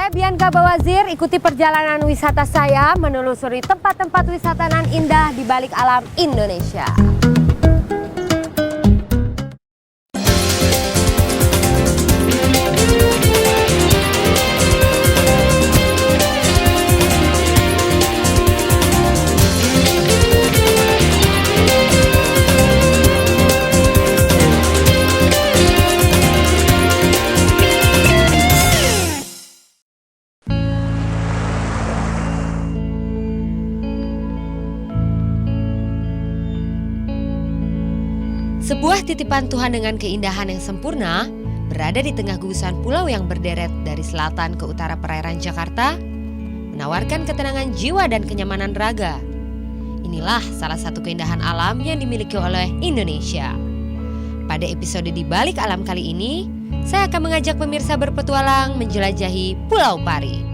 Saya Bianca Bawazir, ikuti perjalanan wisata saya menelusuri tempat-tempat wisata nan indah di balik alam Indonesia. Sebuah titipan Tuhan dengan keindahan yang sempurna berada di tengah gugusan pulau yang berderet dari selatan ke utara perairan Jakarta, menawarkan ketenangan jiwa dan kenyamanan raga. Inilah salah satu keindahan alam yang dimiliki oleh Indonesia. Pada episode Di Balik Alam kali ini, saya akan mengajak pemirsa berpetualang menjelajahi Pulau Pari.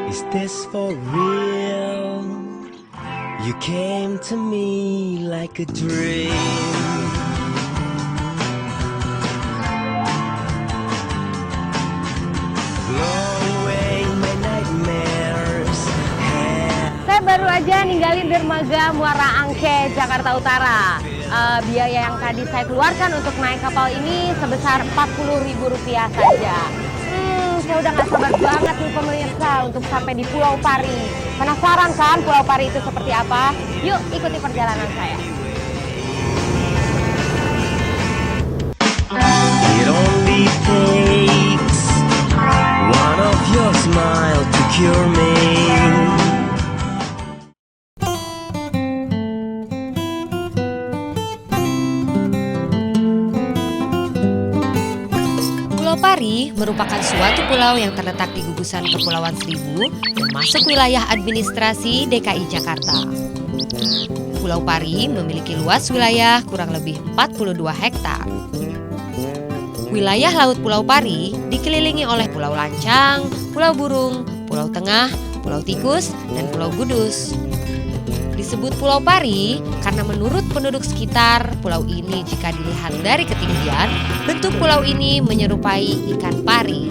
Is this for real? You came to me like a dream. Blow away my nightmares. Saya baru aja ninggalin dermaga Muara Angke, Jakarta Utara. Biaya yang tadi saya keluarkan untuk naik kapal ini sebesar Rp40.000 saja. Saya udah gak sabar banget nih pemirsa untuk sampai di Pulau Pari. Penasaran kan Pulau Pari itu seperti apa? Yuk ikuti perjalanan saya. It only takes one of your smile to cure me. Pulau Pari merupakan suatu pulau yang terletak di gugusan Kepulauan Seribu dan masuk wilayah administrasi DKI Jakarta. Pulau Pari memiliki luas wilayah kurang lebih 42 hektar. Wilayah Laut Pulau Pari dikelilingi oleh Pulau Lancang, Pulau Burung, Pulau Tengah, Pulau Tikus, dan Pulau Gudus. Disebut Pulau Pari karena menurut penduduk sekitar pulau ini jika dilihat dari ketinggian, bentuk pulau ini menyerupai ikan pari.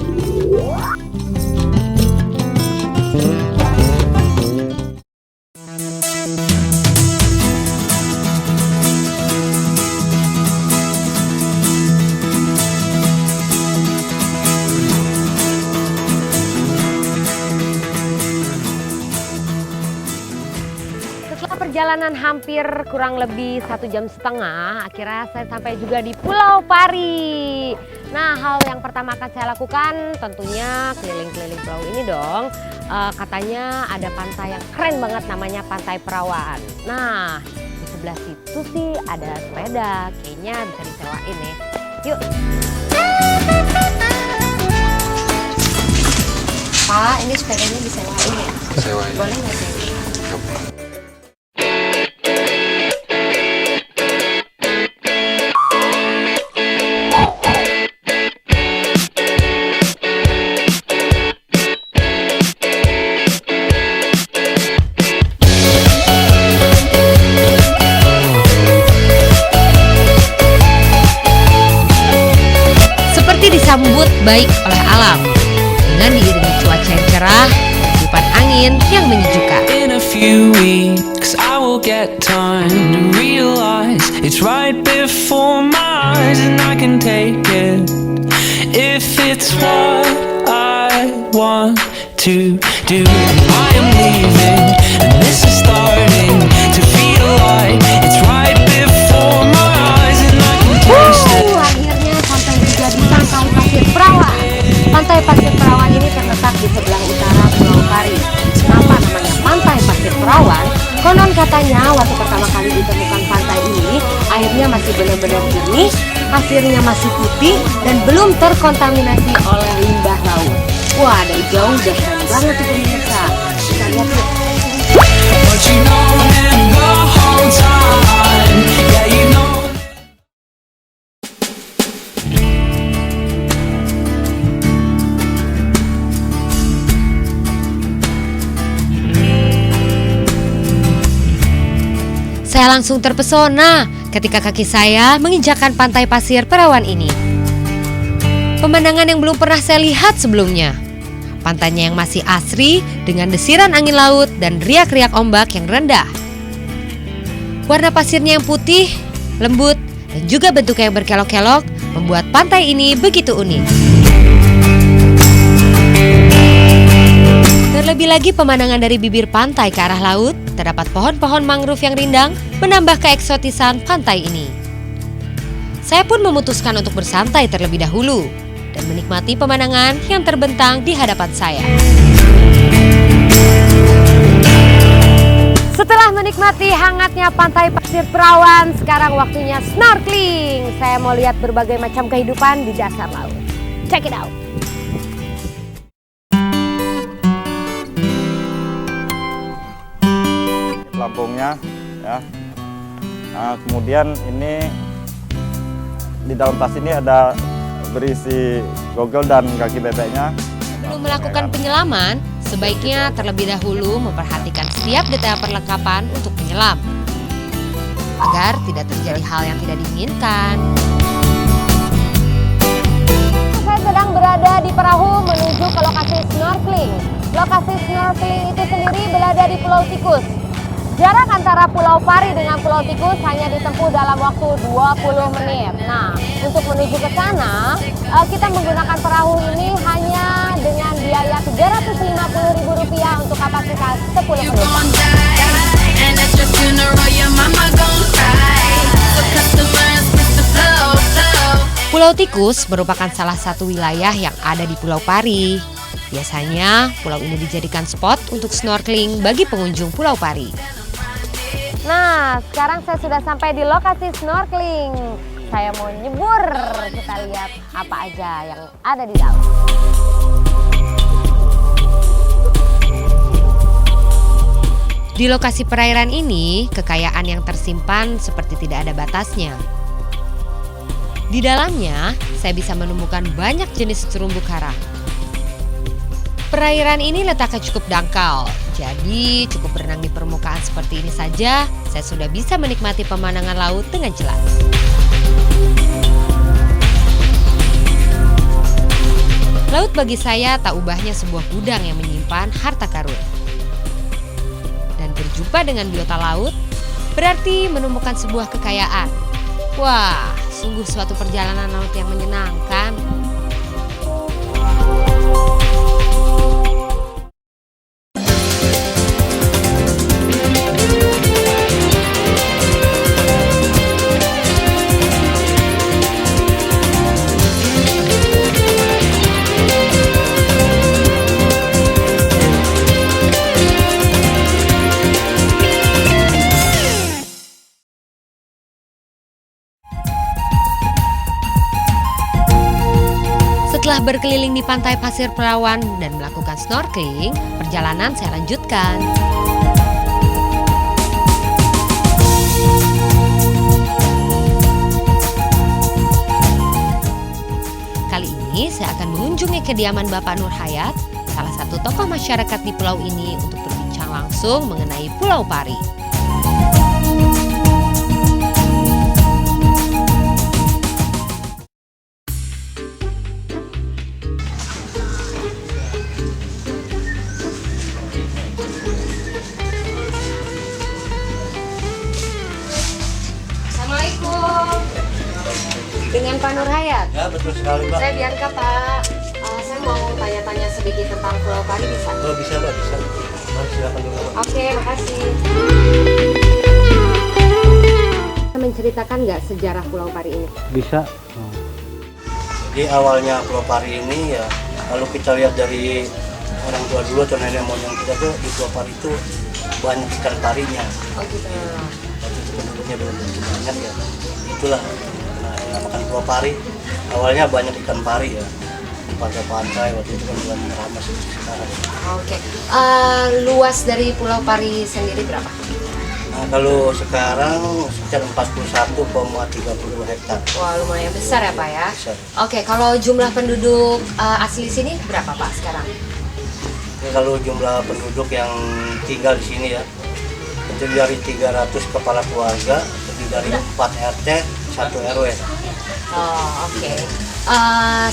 Perjalanan hampir kurang lebih 1,5 jam, akhirnya saya sampai juga di Pulau Pari. Nah, hal yang pertama akan saya lakukan tentunya keliling-keliling pulau ini dong. Katanya ada pantai yang keren banget namanya Pantai Perawan. Nah, di sebelah situ sih ada sepeda, kayaknya bisa disewain nih. Yuk. Pak, ini sepedanya disewain ya? Sewain. Boleh nggak sih? Disambut baik oleh alam dengan diiringi cuaca yang cerah dan tiupan angin yang menyejukkan. In a few weeks I will get time to realize it's right before my eyes and I can take it if it's what I want to do. I am leaving and this is starting to feel like it's right before my eyes and I can taste it. Akhirnya sampai juga di Pantai Pasir Perawan. Pantai Pasir Perawan ini terletak di sebelah utara Pulau Pari. Kenapa namanya Pantai Pasir Perawan? Konon katanya waktu pertama kali ditemukan pantai ini, airnya masih benar-benar jernih, pasirnya masih putih, dan belum terkontaminasi oleh limbah laut. Wah, dari jauh udah keren banget tuh pemirsa. Kita lihat yuk. But you know in the whole one time. Yeah, you know. Saya langsung terpesona ketika kaki saya menginjakan pantai pasir Perawan ini. Pemandangan yang belum pernah saya lihat sebelumnya. Pantainya yang masih asri dengan desiran angin laut dan riak-riak ombak yang rendah. Warna pasirnya yang putih, lembut, dan juga bentuknya yang berkelok-kelok membuat pantai ini begitu unik. Terlebih lagi pemandangan dari bibir pantai ke arah laut, terdapat pohon-pohon mangrove yang rindang menambah keeksotisan pantai ini. Saya pun memutuskan untuk bersantai terlebih dahulu dan menikmati pemandangan yang terbentang di hadapan saya. Setelah menikmati hangatnya pantai pasir Perawan, sekarang waktunya snorkeling. Saya mau lihat berbagai macam kehidupan di dasar laut. Check it out. Pelampungnya ya. Nah, kemudian ini di dalam tas ini ada berisi goggle dan kaki bebeknya. Sebelum melakukan penyelaman, sebaiknya terlebih dahulu memperhatikan setiap detail perlengkapan untuk penyelam agar tidak terjadi hal yang tidak diinginkan. Saya sedang berada di perahu menuju ke lokasi snorkeling. Lokasi snorkeling itu sendiri berada di Pulau Tikus. Jarak antara Pulau Pari dengan Pulau Tikus hanya ditempuh dalam waktu 20 menit. Nah, untuk menuju ke sana, kita menggunakan perahu ini hanya dengan biaya Rp350.000 untuk kapasitas 10 penumpang. Pulau Tikus merupakan salah satu wilayah yang ada di Pulau Pari. Biasanya, pulau ini dijadikan spot untuk snorkeling bagi pengunjung Pulau Pari. Nah, sekarang saya sudah sampai di lokasi snorkeling. Saya mau nyebur, kita lihat apa aja yang ada di dalam. Di lokasi perairan ini, kekayaan yang tersimpan seperti tidak ada batasnya. Di dalamnya, saya bisa menemukan banyak jenis terumbu karang. Perairan ini letaknya cukup dangkal, jadi cukup berenang di permukaan seperti ini saja, saya sudah bisa menikmati pemandangan laut dengan jelas. Laut bagi saya tak ubahnya sebuah gudang yang menyimpan harta karun. Dan berjumpa dengan biota laut, berarti menemukan sebuah kekayaan. Wah, sungguh suatu perjalanan laut yang menyenangkan. Setelah berkeliling di pantai pasir Perawan dan melakukan snorkeling, perjalanan saya lanjutkan. Kali ini saya akan mengunjungi kediaman Bapak Nur Hayat, salah satu tokoh masyarakat di pulau ini untuk berbincang langsung mengenai Pulau Pari. Assalamualaikum. Dengan Pak Nur Hayat? Ya, betul sekali, Mbak. Saya Bianca, Pak. Saya mau tanya-tanya sedikit tentang Pulau Pari, bisa? Oh, bisa, Mbak, bisa. Mari silakan dulu, Mbak. Oke, makasih. Menceritakan nggak sejarah Pulau Pari ini? Bisa. Jadi awalnya Pulau Pari ini ya, kalau kita lihat dari orang tua dulu atau nenek moyang kita tuh di Pulau Pari itu banyak ikan parinya. Oh gitu. Waktu itu penduduknya belum begitu banyak ya. Itulah namakan Pulau Pari. Awalnya banyak ikan pari ya. Di pantai-pantai waktu itu kan bukan ramai seperti sekarang. Oke. Luas dari Pulau Pari sendiri berapa? Nah, kalau sekarang sekitar 41,30 hektar. Wah, lumayan besar ya Pak ya. Besar. Oke, kalau jumlah penduduk asli sini berapa Pak sekarang? Ini kalau jumlah penduduk yang tinggal di sini ya, terdiri dari 300 kepala keluarga, terdiri dari 4 RT, 1 RW. Oh, oke.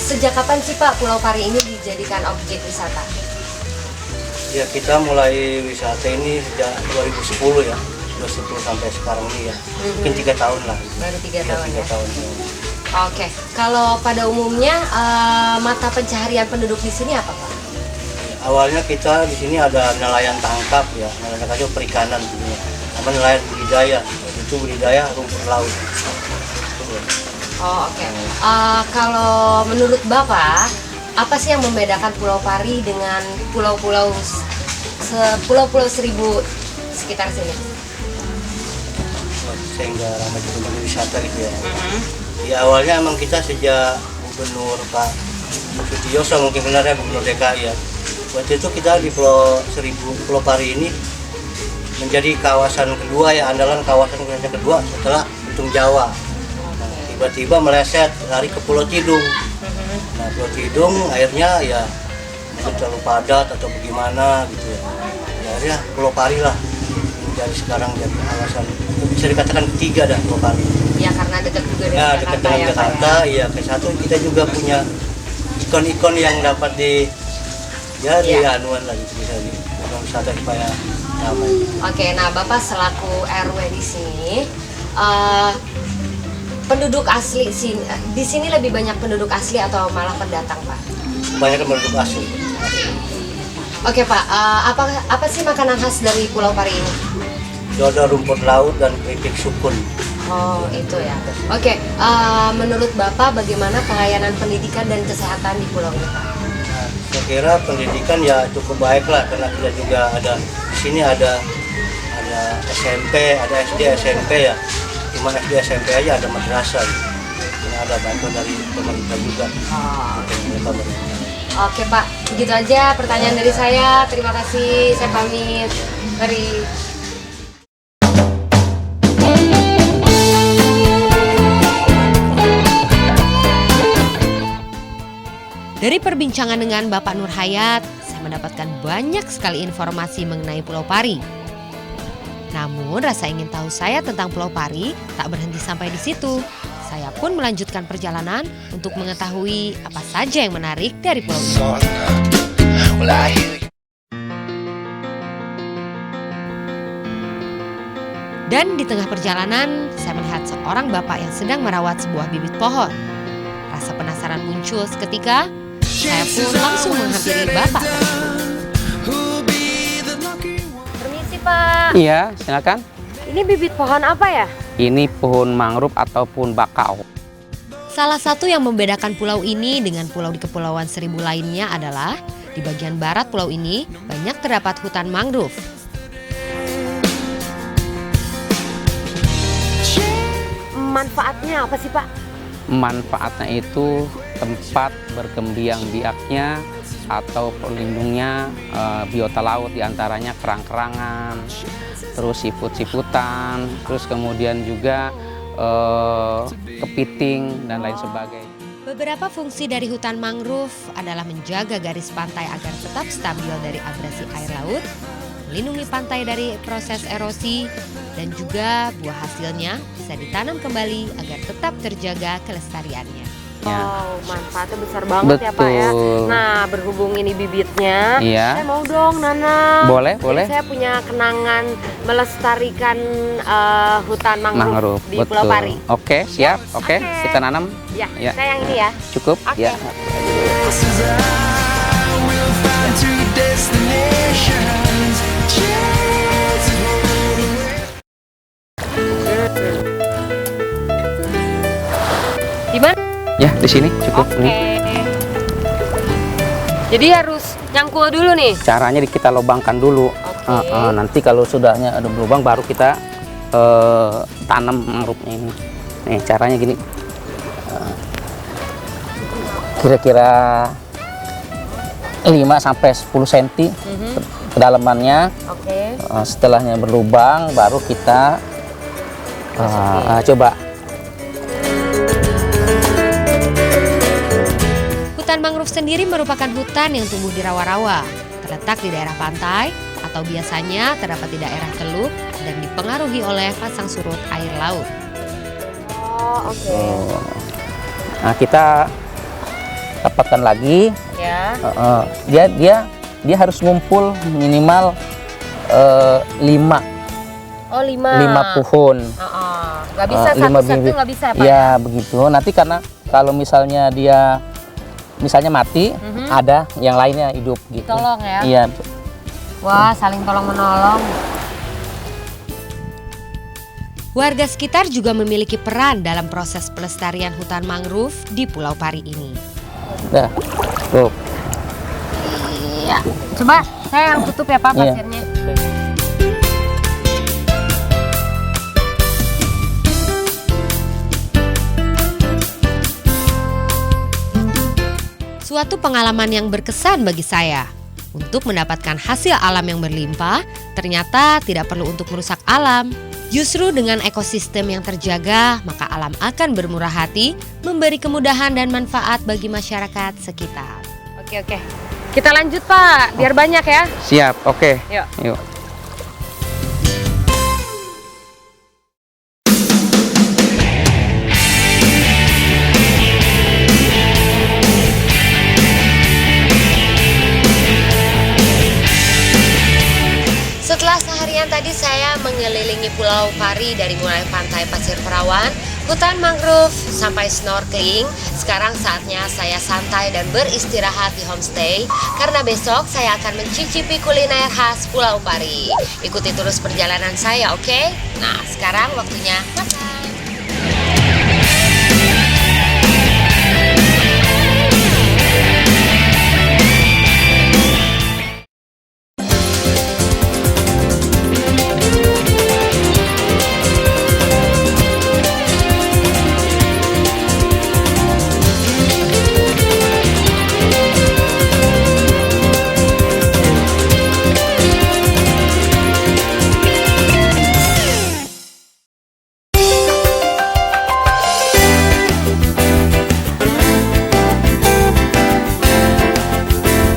Sejak kapan sih Pak Pulau Pari ini dijadikan objek wisata? Ya, kita mulai wisata ini sejak 2010 ya. 2010 sampai sekarang ini ya. Mungkin 3 tahun lah. Baru 3 Ya, tahun 3 ya? tahun. Ya. Oke, kalau pada umumnya mata pencaharian penduduk di sini apa Pak? Awalnya kita di sini ada nelayan tangkap ya, nelayan tangkap itu perikanan sebenarnya. Sama nelayan budidaya, itu budidaya rumput laut. Oh, oke. Kalau menurut Bapak, apa sih yang membedakan Pulau Pari dengan pulau-pulau seribu sekitar sini? Sehingga ramai dikunjungi wisata gitu ya. Ya awalnya emang kita sejak Gubernur Pak Sutioso mungkin benar ya, Gubernur DKI ya. Waktu itu kita di Pulau Pari ini menjadi kawasan kedua ya, andalan kawasan kedua setelah Untung Jawa. Nah, tiba-tiba meleset lari ke Pulau Tidung. Nah, Pulau Tidung akhirnya ya mungkin terlalu padat atau bagaimana gitu ya. Ya, akhirnya Pulau Pari lah menjadi sekarang jadi kawasan bisa dikatakan ketiga dah Pulau Pari. Ya karena dekat juga dengan Ya Jakarta dekat dengan ya, Pak, Jakarta, ya. ya ke satu kita juga punya ikon-ikon yang dapat di Iya. anuan lah gitu, bisa di wisata supaya ramai. Oke, nah Bapak selaku RW di sini, penduduk asli sini, di sini lebih banyak penduduk asli atau malah pendatang Pak? Banyak penduduk asli. Oke Pak, apa sih makanan khas dari Pulau Pari ini? Dodol rumput laut dan keripik sukun. Oh itu ya. Oke, menurut Bapak bagaimana pelayanan pendidikan dan kesehatan di pulau ini Pak? Nah, saya kira pendidikan ya cukup baik lah karena kita juga ada di sini ada SMP, ada SD SMP ya. Cuma SD SMP aja ada madrasah. Gitu. Ini ada bantuan dari pemerintah juga. Oke Pak, begitu aja pertanyaan dari saya. Terima kasih, saya pamit. Mari. Dari perbincangan dengan Bapak Nur Hayat, saya mendapatkan banyak sekali informasi mengenai Pulau Pari. Namun rasa ingin tahu saya tentang Pulau Pari tak berhenti sampai di situ. Saya pun melanjutkan perjalanan untuk mengetahui apa saja yang menarik dari pulau ini. Dan di tengah perjalanan, saya melihat seorang bapak yang sedang merawat sebuah bibit pohon. Rasa penasaran muncul seketika. Saya pun langsung menghampiri bapak tersebut. Permisi Pak. Iya, silakan. Ini bibit pohon apa ya? Ini pohon mangrove ataupun bakau. Salah satu yang membedakan pulau ini dengan pulau di Kepulauan Seribu lainnya adalah di bagian barat pulau ini banyak terdapat hutan mangrove. Manfaatnya apa sih Pak? Manfaatnya itu tempat berkembang biaknya atau pelindungnya biota laut, diantaranya kerang-kerangan, terus siput-siputan, terus kemudian juga kepiting dan lain sebagainya. Beberapa fungsi dari hutan mangrove adalah menjaga garis pantai agar tetap stabil dari abrasi air laut, melindungi pantai dari proses erosi, dan juga buah hasilnya bisa ditanam kembali agar tetap terjaga kelestariannya. Oh, manfaatnya besar banget ya Pak ya. Betul. Nah, berhubung ini bibitnya, Iya. saya mau dong nanam. Boleh, Jadi boleh. saya punya kenangan melestarikan hutan mangrove di betul. Pulau Pari. Oke, siap. Oke, Oke. kita nanam. Ya, Ya. saya yang ini ya. Cukup? Oke. Ya. Di mana? Ya, di sini cukup. Oke. Nih. Jadi harus nyangkul dulu nih. Caranya kita lubangkan dulu. Oke. Nanti kalau sudahnya ada lubang baru kita tanam mangrove-nya ini. Nih, caranya gini. Kira-kira 5 sampai 10 cm kedalamannya. Oke. Setelahnya berlubang, baru kita coba. Hutan mangrove sendiri merupakan hutan yang tumbuh di rawa-rawa, terletak di daerah pantai, atau biasanya terdapat di daerah teluk dan dipengaruhi oleh pasang surut air laut. Oh, oke. Nah, kita dapatkan lagi. Ya. Dia harus ngumpul minimal 5 Oh, 5 pohon. Nggak bisa satu-satu, nggak bisa Pak? Ya begitu. Nanti karena kalau misalnya dia mati, ada yang lainnya hidup gitu. Tolong ya. Iya. Wah, saling tolong menolong. Warga sekitar juga memiliki peran dalam proses pelestarian hutan mangrove di Pulau Pari ini. Dah. Tuh. Iya. Coba saya yang tutup ya Pak Iya. pasirnya. Suatu pengalaman yang berkesan bagi saya. Untuk mendapatkan hasil alam yang berlimpah, ternyata tidak perlu untuk merusak alam. Justru dengan ekosistem yang terjaga, maka alam akan bermurah hati, memberi kemudahan dan manfaat bagi masyarakat sekitar. Oke. Kita lanjut Pak, biar banyak ya. Siap. Oke. Yuk. Yuk. Setelah seharian tadi saya mengelilingi Pulau Pari dari mulai pantai Pasir Perawan, hutan mangrove, sampai snorkeling. Sekarang saatnya saya santai dan beristirahat di homestay karena besok saya akan mencicipi kuliner khas Pulau Pari. Ikuti terus perjalanan saya, oke? Nah, sekarang waktunya makan.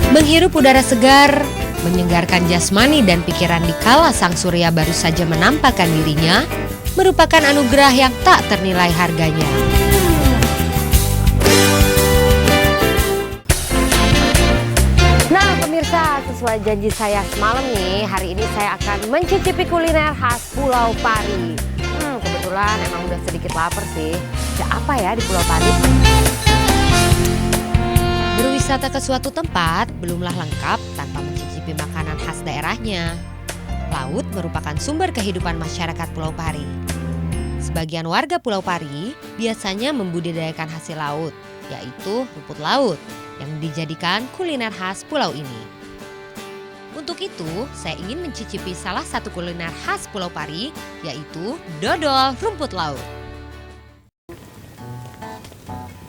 Menghirup udara segar, menyegarkan jasmani dan pikiran di kala sang surya baru saja menampakkan dirinya, merupakan anugerah yang tak ternilai harganya. Nah pemirsa, sesuai janji saya semalam nih, hari ini saya akan mencicipi kuliner khas Pulau Pari. Kebetulan emang udah sedikit lapar sih. Ada apa ya di Pulau Pari? Berwisata ke suatu tempat belumlah lengkap tanpa mencicipi makanan khas daerahnya. Laut merupakan sumber kehidupan masyarakat Pulau Pari. Sebagian warga Pulau Pari biasanya membudidayakan hasil laut, yaitu rumput laut, yang dijadikan kuliner khas pulau ini. Untuk itu, saya ingin mencicipi salah satu kuliner khas Pulau Pari, yaitu dodol rumput laut.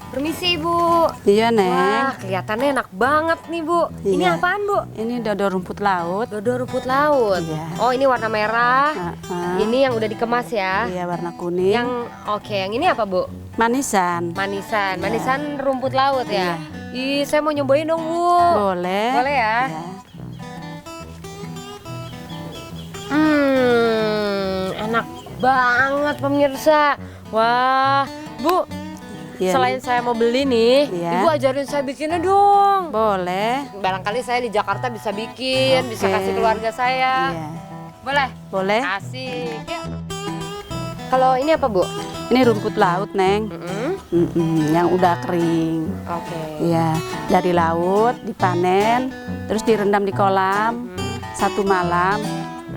Permisi Ibu. Iya, Neng. Wah, kelihatannya enak banget nih Bu. Ini Iya. apaan Bu? Ini dodol rumput laut. Dodol rumput laut. Iya. Oh, ini warna merah. Ini yang udah dikemas ya. Iya, warna kuning. Yang yang ini apa Bu? Manisan. Manisan. Iya. Manisan rumput laut ya. Ih, saya mau nyobain dong Bu. Boleh. Boleh ya? Iya. Enak banget pemirsa. Wah, Bu. Iya, Selain saya mau beli nih, Iya. Ibu ajarin saya bikinnya dong. Boleh. Barangkali saya di Jakarta bisa bikin, bisa Oke. kasih keluarga saya. Iya. Boleh? Boleh. Asik. Yuk. Kalau ini apa Bu? Ini rumput laut, Neng. Yang udah kering. Oke. Iya, dari laut dipanen, terus direndam di kolam 1 malam,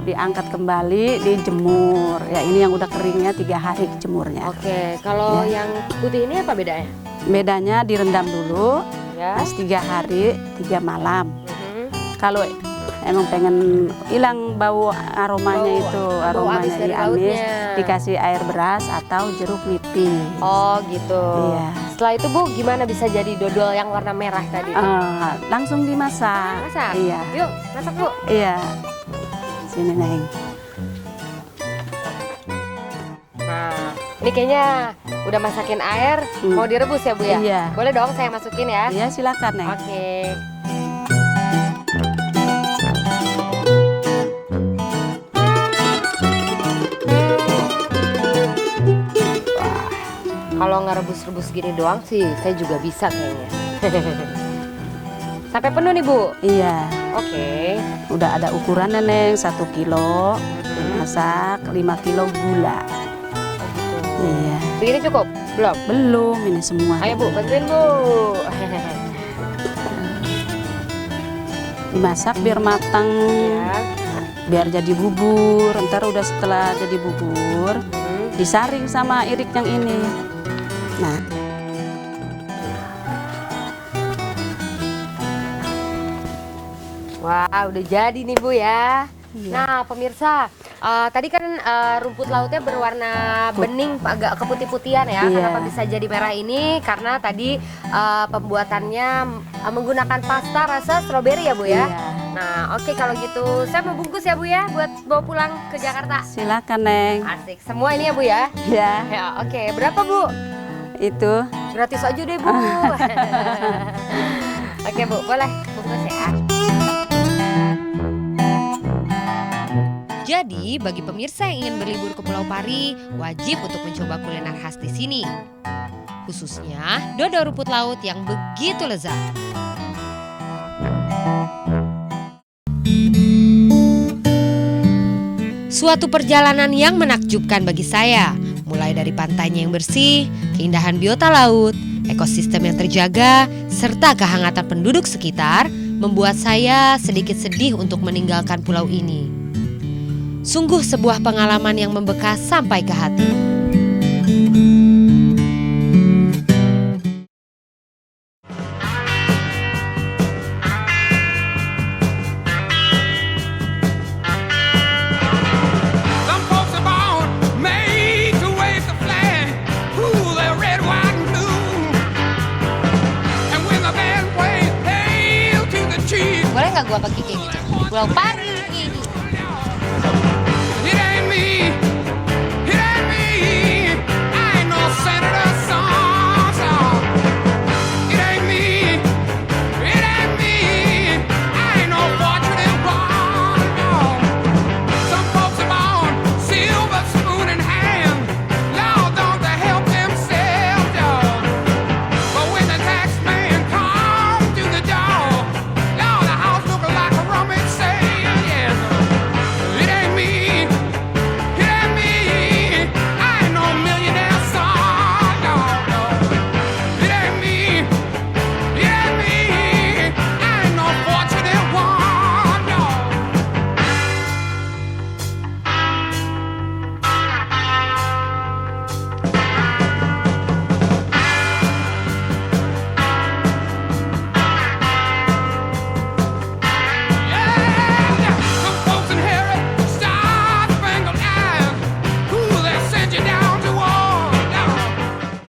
diangkat kembali, dijemur. Ya, ini yang udah keringnya 3 hari dijemurnya. Oke. Kalau Ya. yang putih ini apa bedanya? Bedanya direndam dulu, Ya. pas 3 hari 3 malam. Mhm. Kalau emang pengen hilang bau aromanya Bau aromanya amis dari amis, lautnya. dikasih air beras atau jeruk nipis. Oh gitu. Iya. setelah itu Bu, gimana bisa jadi dodol yang warna merah tadi? Langsung dimasak. Masak? Iya. Yuk, masak Bu. Iya. Sini Neng. Nah, ini kayaknya udah masakin air, mau direbus ya Bu ya? Iya. Boleh dong saya masukin ya? Iya silakan Neng. Oke. Kalau ngerebus-rebus gini doang sih, saya juga bisa kayaknya. Sampai penuh nih Bu? Iya. Oke. Udah ada ukurannya Neng, 1 kilo. Masak 5 kilo gula. Iya. Segini cukup? Belum? Belum ini semua. Ayo Bu, bantuin Bu. Dimasak biar matang, Ya. biar jadi bubur. Ntar udah setelah jadi bubur, disaring sama irik yang ini. Nah, Wah, udah jadi nih Bu ya. Iya. Nah, pemirsa, tadi kan rumput lautnya berwarna bening, agak keputih-putihan ya. Iya. Kenapa bisa jadi merah ini? Karena tadi pembuatannya menggunakan pasta rasa stroberi ya Bu ya. Iya. Nah, oke kalau gitu saya mau bungkus ya Bu ya, buat bawa pulang ke Jakarta. silakan Neng. Asik, semua ini ya Bu ya. Ya, Ya, oke. Berapa Bu? itu. Gratis aja deh Bu. Oke Bu, boleh bungkus ya. Jadi, bagi pemirsa yang ingin berlibur ke Pulau Pari, wajib untuk mencoba kuliner khas di sini. Khususnya dodol rumput laut yang begitu lezat. Suatu perjalanan yang menakjubkan bagi saya, mulai dari pantainya yang bersih, keindahan biota laut, ekosistem yang terjaga, serta kehangatan penduduk sekitar, membuat saya sedikit sedih untuk meninggalkan pulau ini. Sungguh sebuah pengalaman yang membekas sampai ke hati. Some folks are born made to wave the flag. Ooh, they're red, white, and blue. And when the band plays, hail to the chief. Boleh nggak gua pakai kayak gitu? Pulau Pari